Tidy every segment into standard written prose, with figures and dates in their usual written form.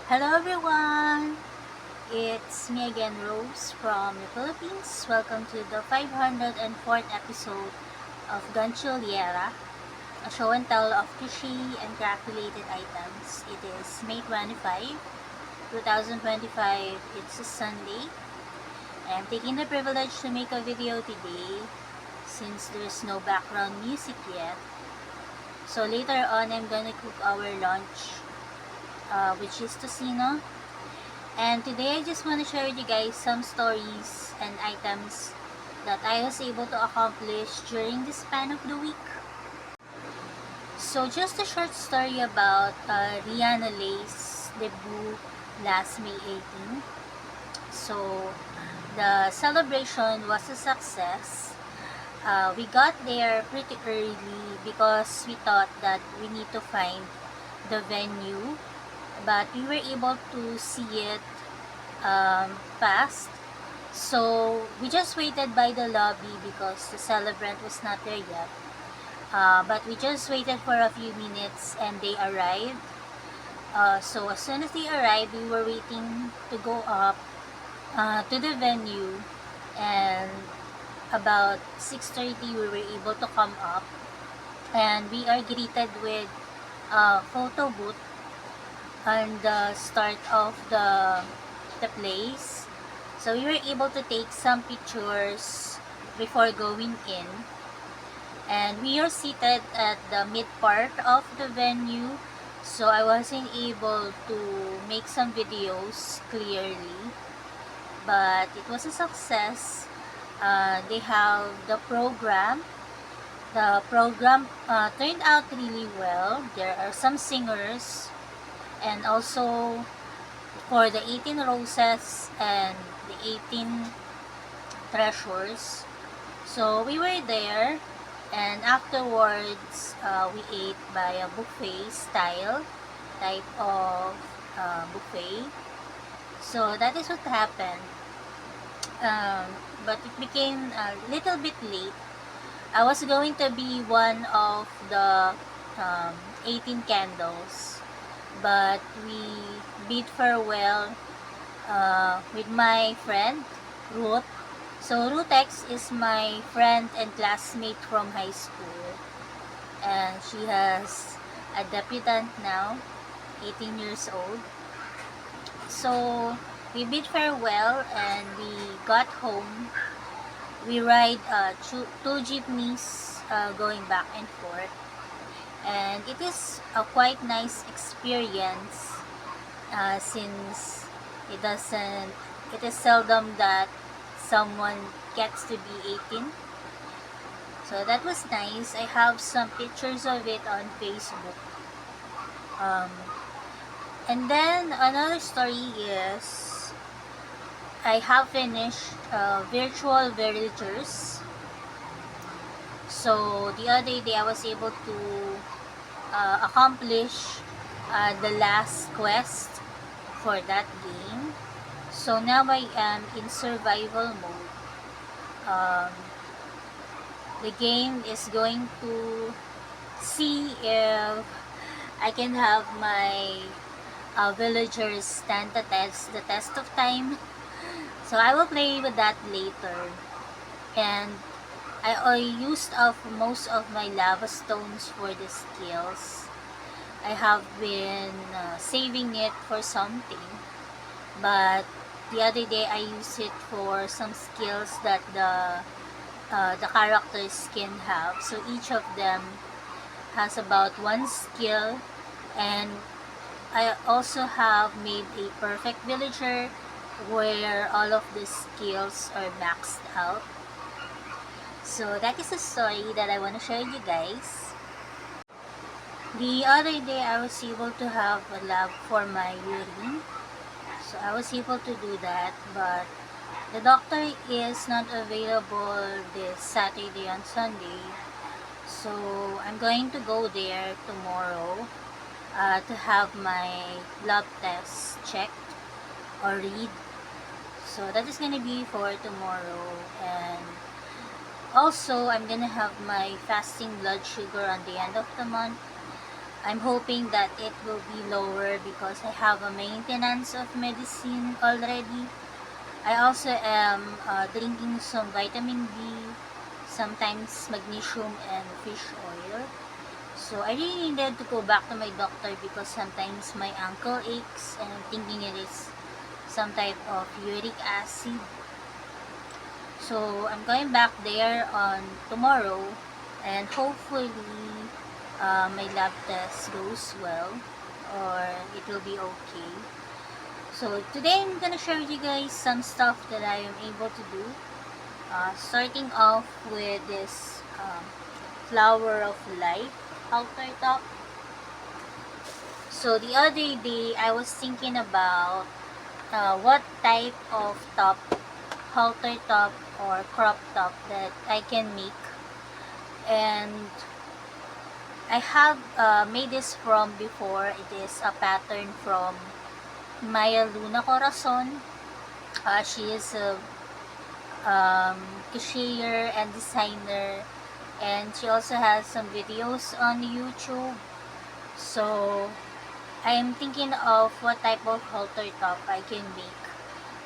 Hello everyone! It's me again, Rose from the Philippines. Welcome to the 504th episode of Gantsilyera, a show and tell of crochet and craft-related items. It is May 25, 2025. It's a Sunday. I'm taking the privilege to make a video today since there's no background music yet. So later on, I'm gonna cook our lunch, which is tocino. And today I just want to share with you guys some stories and items that I was able to accomplish during the span of the week. So just a short story about Rihanna Lay's debut last May 18. So the celebration was a success. We got there pretty early because we thought that we need to find the venue, but we were able to see it fast. So we just waited by the lobby because the celebrant was not there yet. But we just waited for a few minutes and they arrived. So as soon as they arrived, we were waiting to go up to the venue, and about 6:30 we were able to come up, and we are greeted with a photo booth on the start of the place. So we were able to take some pictures before going in, and we are seated at the mid part of the venue, so I wasn't able to make some videos clearly, but it was a success. They have the program. The program turned out really well. There are some singers, and also for the 18 roses and the 18 treasures. So we were there, and afterwards we ate by a buffet style type of buffet. So that is what happened. But it became a little bit late. I was going to be one of the 18 candles, but we bid farewell with my friend Ruth. So Rutex is my friend and classmate from high school, and she has a debutante now, 18 years old. So we bid farewell and we got home. We ride two jeepneys going back and forth, and it is a quite nice experience since it is seldom that someone gets to be 18. So that was nice. I have some pictures of it on Facebook. And then another story is I have finished virtual villagers. So the other day I was able to accomplish the last quest for that game. So now I am in survival mode. The game is going to see if I can have my villagers stand the test of time. So I will play with that later. And I used up most of my lava stones for the skills. I have been saving it for something, but the other day I used it for some skills that the characters can have. So each of them has about one skill, and I also have made a perfect villager where all of the skills are maxed out. So that is a story that I want to share with you guys. The other day I was able to have a lab for my urine. So I was able to do that, but the doctor is not available this Saturday and Sunday. So I'm going to go there tomorrow to have my lab test checked or read. So that is going to be for tomorrow. And also I'm going to have my fasting blood sugar on the end of the month. I'm hoping that it will be lower because I have a maintenance of medicine already. I also am drinking some vitamin D, sometimes magnesium and fish oil. So I really needed to go back to my doctor because sometimes my ankle aches and I'm thinking it is some type of uric acid. So I'm going back there on tomorrow and hopefully my lab test goes well or it will be okay. So today I'm gonna share with you guys some stuff that I am able to do. Starting off with this flower of life halter top. So the other day I was thinking about what type of top, halter top or crop top that I can make, and I have made this from before. It is a pattern from Maya Luna Corazon. She is a crocheter and designer, and she also has some videos on YouTube. So I'm thinking of what type of halter top I can make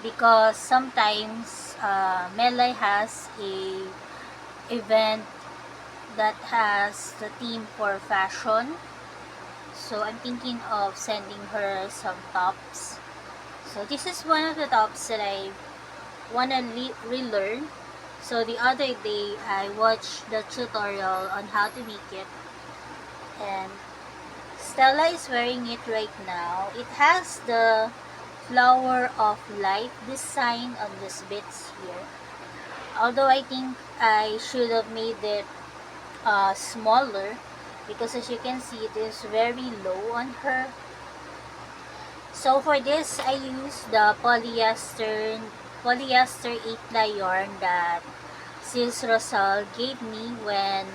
because sometimes Melay has a event that has the theme for fashion. So I'm thinking of sending her some tops. So this is one of the tops that I wanna relearn. So the other day I watched the tutorial on how to make it, and Stella is wearing it right now. It has the flower of life design on these bits here. Although I think I should have made it smaller because as you can see it is very low on her. So for this I used the polyester 8-ply yarn that Sis Rizal gave me when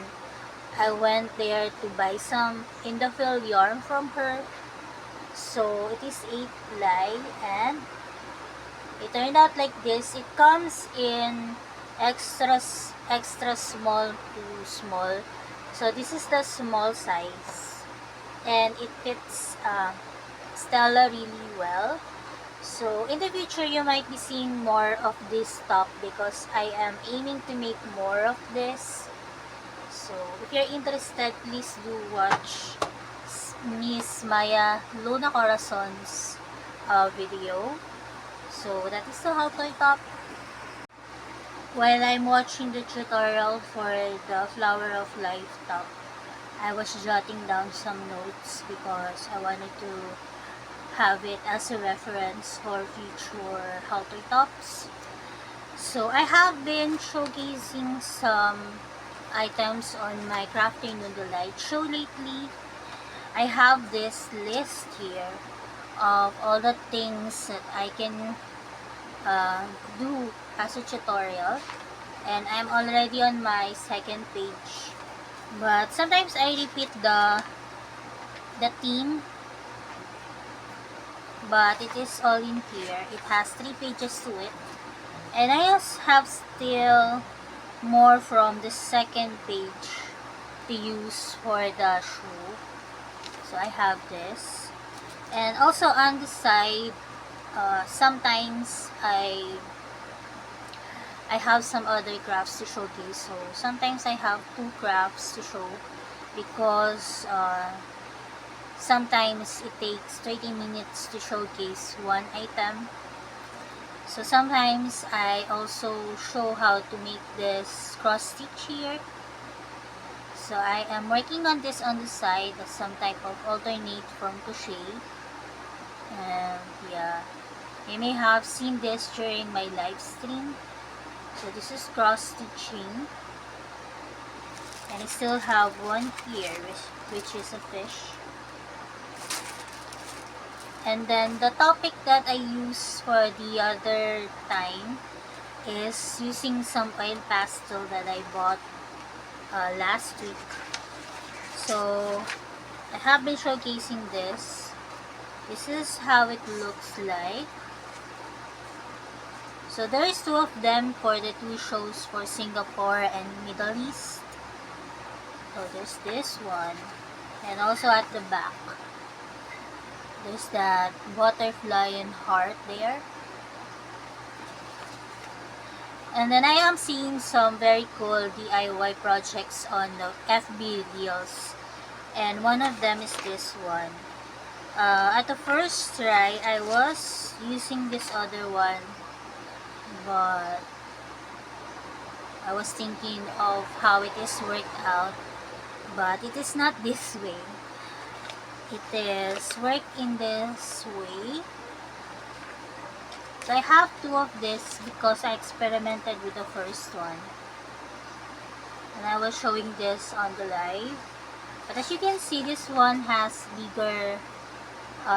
I went there to buy some Indophil yarn from her. So it is 8-ply and it turned out like this. It comes in extra small to small. So this is the small size and it fits Stella really well. So in the future you might be seeing more of this top because I am aiming to make more of this. So if you're interested, please do watch Miss Maya Luna Corazon's video. So that is the halter top. While I'm watching the tutorial for the flower of life top, I was jotting down some notes because I wanted to have it as a reference for future halter tops. So I have been showcasing some items on my Crafting Noodle show lately. I have this list here of all the things that I can do as a tutorial, and I'm already on my second page, but sometimes I repeat the theme, but it is all in here. It has 3 pages to it, and I also have still more from the second page to use for the shoe. So I have this, and also on the side sometimes I have some other crafts to showcase. So sometimes I have 2 crafts to show because sometimes it takes 30 minutes to showcase one item. So sometimes I also show how to make this cross stitch here. So I am working on this on the side as some type of alternate from crochet. And yeah, you may have seen this during my live stream. So this is cross stitching, and I still have one here which is a fish. And then the topic that I use for the other time is using some oil pastel that I bought last week. So I have been showcasing this. This is how it looks like. So there is 2 of them for the 2 shows for Singapore and Middle East. So there's this one, And also at the back, there's that butterfly and heart there. And then I am seeing some very cool DIY projects on the FB Reels. And one of them is this one. At the first try, I was using this other one, but I was thinking of how it is worked out, but it is not this way. It is worked in this way. So I have two of this because I experimented with the first one. And I was showing this on the live. But as you can see, this one has bigger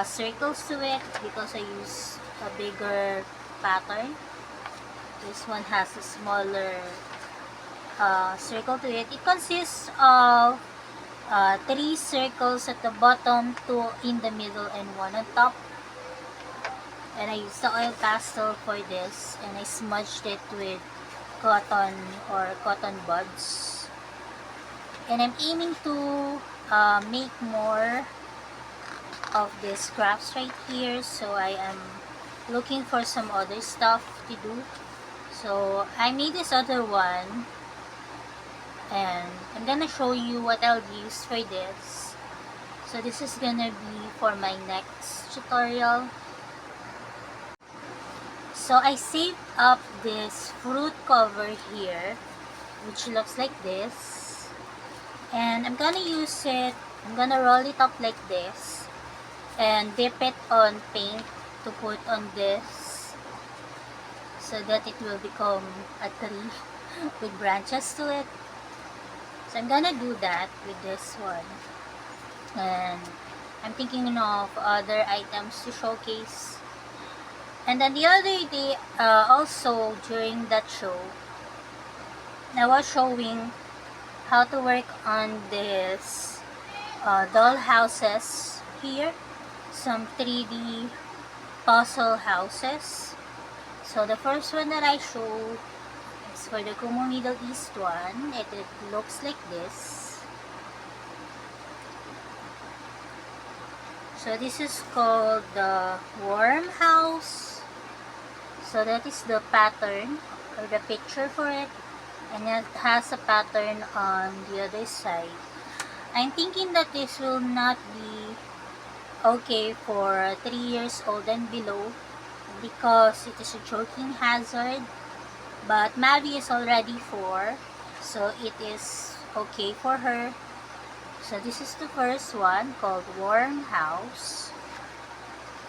circles to it because I use a bigger pattern. This one has a smaller circle to it. It consists of 3 circles at the bottom, 2 in the middle, and 1 on top. And I used the oil pastel for this, and I smudged it with cotton or cotton buds. And I'm aiming to make more of these crafts right here, so I am looking for some other stuff to do. So I made this other one, and I'm gonna show you what I'll use for this. So this is gonna be for my next tutorial. So I saved up this fruit cover here, which looks like this, and I'm gonna use it. I'm gonna roll it up like this and dip it on paint to put on this so that it will become a tree with branches to it. So I'm gonna do that with this one, and I'm thinking of other items to showcase. And then the other day, also during that show, I was showing how to work on this doll houses here, some 3D puzzle houses. So the first one that I showed is for the Kumu Middle East one. It looks like this. So this is called the worm house. So that is the pattern or the picture for it, and it has a pattern on the other side. I'm thinking that this will not be okay for 3 years old and below because it is a choking hazard, but Mavi is already 4, so it is okay for her. So this is the first one, called Worm House.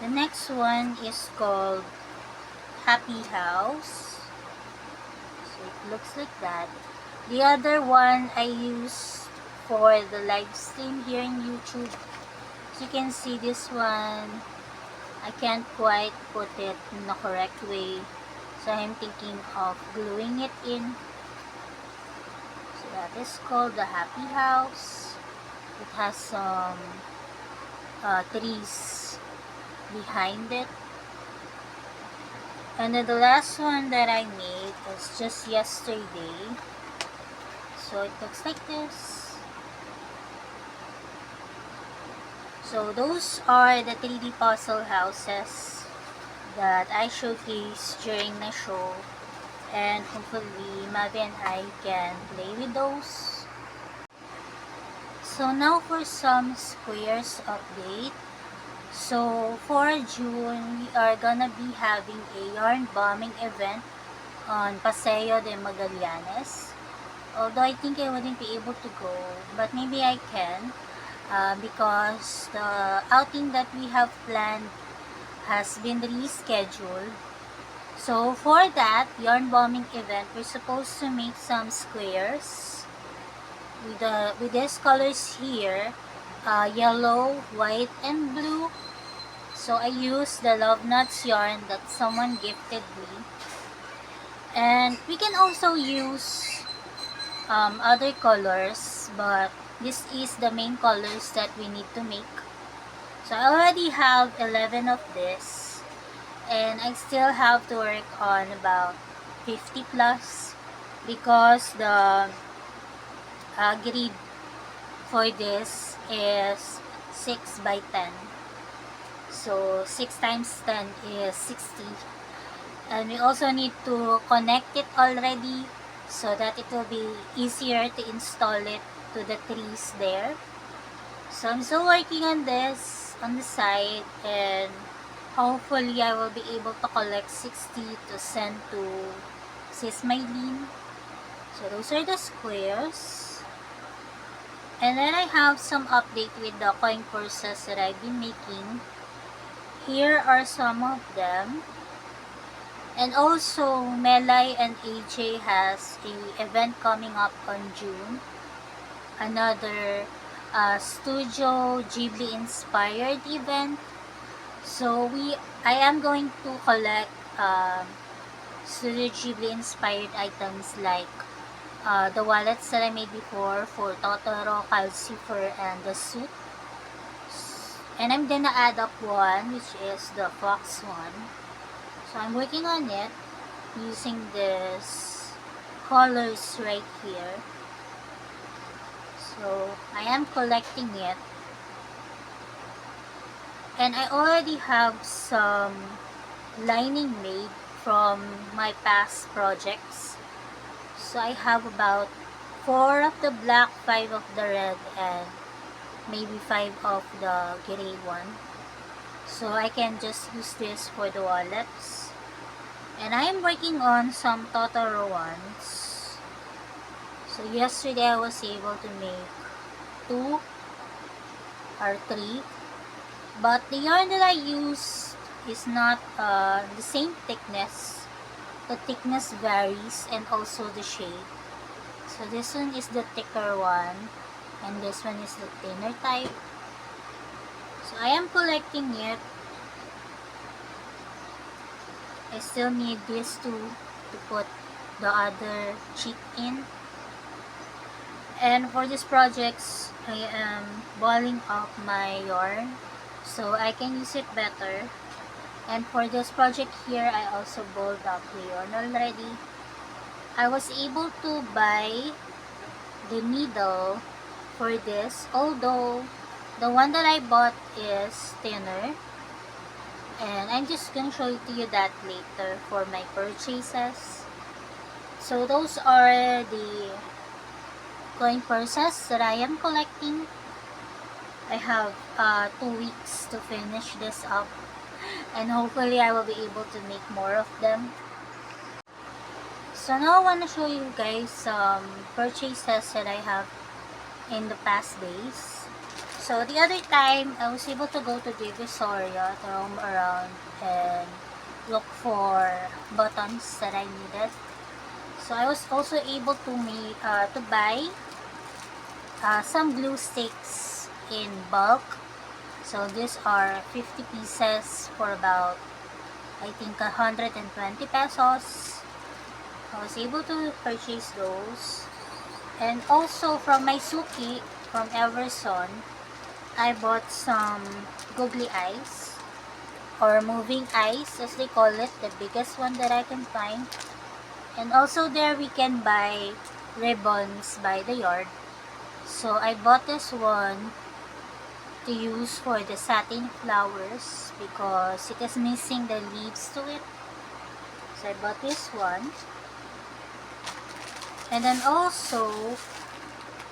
The next one is called Happy House. So it looks like that. The other one I used for the live stream here in YouTube. As you can see, this one I can't quite put it in the correct way, so I'm thinking of gluing it in. So that is called the Happy House. It has some trees behind it. And then the last one that I made was just yesterday. So it looks like this. So those are the 3D puzzle houses that I showcased during the show. And hopefully Mavi and I can play with those. So now for some squares update. So for June, we are gonna be having a yarn bombing event on Paseo de Magallanes. Although I think I wouldn't be able to go, but maybe I can because the outing that we have planned has been rescheduled. So for that yarn bombing event, we're supposed to make some squares with these colors here. Yellow, white, and blue. So I used the Love Nuts yarn that someone gifted me. And we can also use other colors, but this is the main colors that we need to make. So I already have 11 of this, and I still have to work on about 50 plus because the grid for this is 6 by 10. So 6 times 10 is 60. And we also need to connect it already so that it will be easier to install it to the trees there. So I'm still working on this on the side, and hopefully I will be able to collect 60 to send to Sis Maylene. So those are the squares. And then I have some update with the coin purses that I've been making. Here are some of them. And also, Melai and AJ has a event coming up on June. Another Studio Ghibli inspired event. So I am going to collect Studio Ghibli inspired items like the wallets that I made before for Totoro, Calcifer, and the suit. And I'm gonna add up one, which is the fox one. So I'm working on it using this colors right here. So I am collecting it. And I already have some lining made from my past projects. So I have about 4 of the black, 5 of the red, and maybe 5 of the gray one. So I can just use this for the wallets. And I am working on some Totoro ones. So yesterday I was able to make 2 or 3. But the yarn that I used is not the same thickness. The thickness varies, and also the shade. So this one is the thicker one, and this one is the thinner type. So I am collecting it. I still need these two to put the other cheek in. And for these projects, I am balling up my yarn so I can use it better. And for this project here, I also balled up the yarn already. I was able to buy the needle for this, although the one that I bought is thinner. And I'm just gonna show it to you that later for my purchases. So those are the coin purses that I am collecting. I have 2 weeks to finish this up, and hopefully I will be able to make more of them. So now I want to show you guys some purchases that I have in the past days. So the other time, I was able to go to Divisoria to roam around and look for buttons that I needed. So I was also able to buy some glue sticks in bulk. So these are 50 pieces for about, I think, 120 pesos. I was able to purchase those. And also from my Suki, from Everson, I bought some googly eyes, or moving eyes as they call it, the biggest one that I can find. And also there we can buy ribbons by the yard. So I bought this one to use for the satin flowers because it is missing the leaves to it. So I bought this one. And then also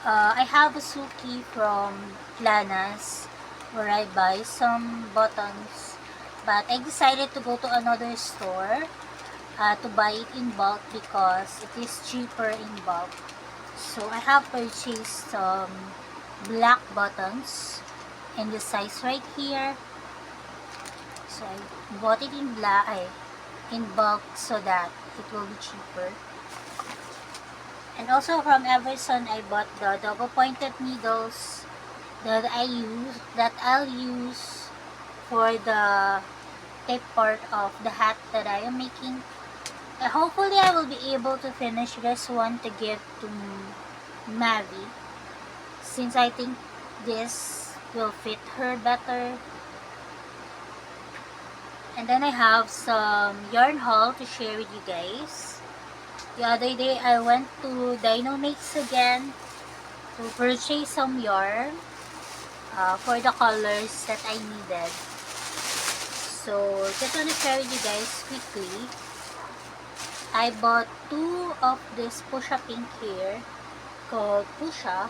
I have a Suki from Plaza where I buy some buttons, but I decided to go to another store to buy it in bulk because it is cheaper in bulk. So I have purchased some black buttons in the size right here. So I bought it in in bulk so that it will be cheaper. And also from Everson, I bought the double pointed needles that I'll use for the tip part of the hat that I am making. Hopefully I will be able to finish this one to give to Mavi, since I think this will fit her better. And then I have some yarn haul to share with you guys. The other day I went to Dyno again to purchase some yarn for the colors that I needed. So just want to share with you guys quickly. I bought 2 of this Pusha pink here called Pusha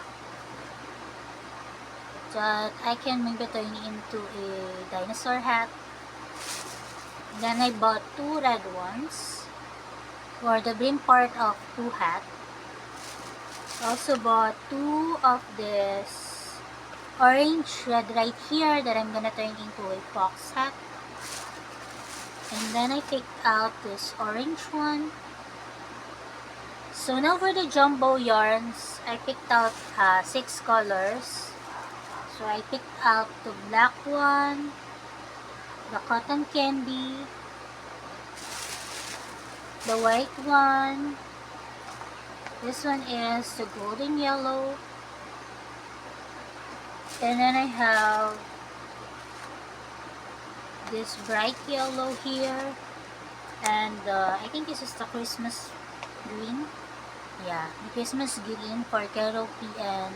that I can maybe turn into a dinosaur hat. Then I bought 2 red ones for the brim part of 2 hat. I also bought 2 of this orange red right here that I'm gonna turn into a fox hat. And then I picked out this orange one. So now for the jumbo yarns, I picked out 6 colors. So I picked out the black one, the cotton candy, the white one, this one is the golden yellow, and then I have this bright yellow here, and I think this is the Christmas green. Yeah, the Christmas green for Caruthers and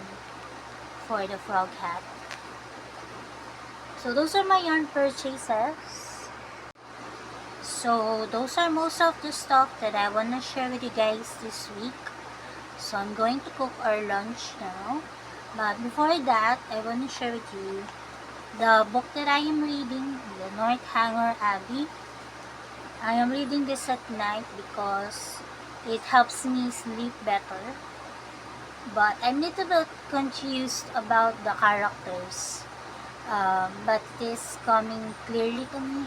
for the frog hat. So those are my yarn purchases. So those are most of the stuff that I want to share with you guys this week. So I'm going to cook our lunch now. But before that, I want to share with you the book that I am reading, The North Hanger Abbey. I am reading this at night because it helps me sleep better. But I'm a little bit confused about the characters. But it is coming clearly to me.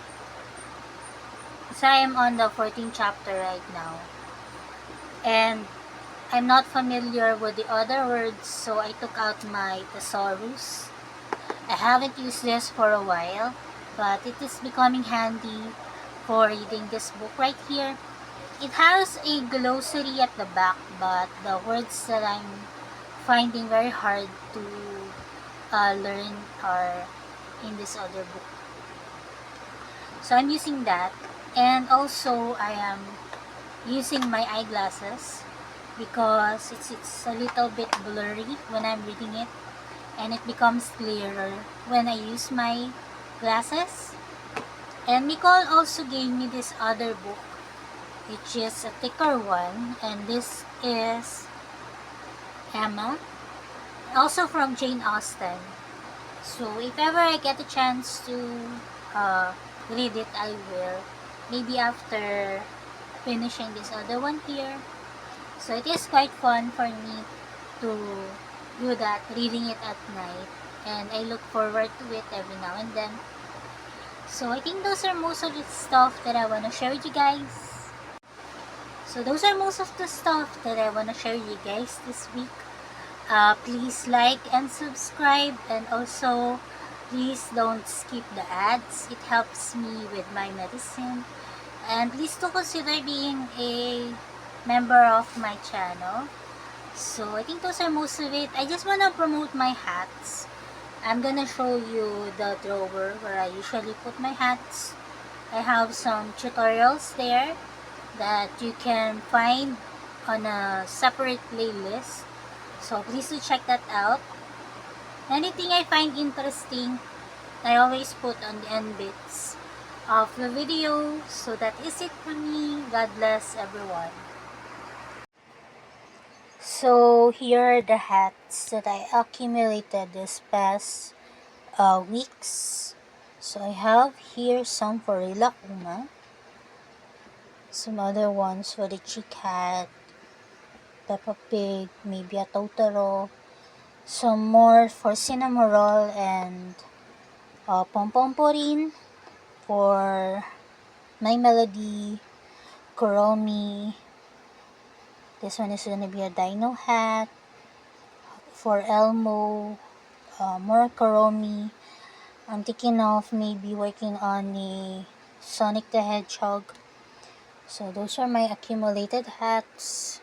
So I am on the 14th chapter right now. And I'm not familiar with the other words, so I took out my thesaurus. I haven't used this for a while, but it is becoming handy for reading this book right here. It has a glossary at the back, but the words that I'm finding very hard to learn are in this other book. So I'm using that, and also I am using my eyeglasses because it's a little bit blurry when I'm reading it, and it becomes clearer when I use my glasses. And Nicole also gave me this other book, which is a thicker one, and this is Emma, also from Jane Austen. So if ever I get a chance to read it, I will, maybe after finishing this other one here. So it is quite fun for me to do that, reading it at night, and I look forward to it every now and then. So I think those are most of the stuff that I want to share with you guys. So those are most of the stuff that I want to share with you guys this week. Please like and subscribe, and also please don't skip the ads. It helps me with my medicine. And please do consider being a member of my channel. So I think those are most of it. I just want to promote my hats. I'm gonna show you the drawer where I usually put my hats. I have some tutorials there that you can find on a separate playlist. So please do check that out. Anything I find interesting, I always put on the end bits of the video. So that is it for me. God bless everyone. So here are the hats that I accumulated this past weeks. So I have here some for Rila Uma, some other ones for the Chick Hat, Peppa Pig, maybe a Totoro, some more for Cinnamoroll and Pompomporin for My Melody, Kuromi. This one is gonna be a Dyno hat for Elmo, more Kuromi. I'm thinking of maybe working on the Sonic the Hedgehog. So those are my accumulated hats.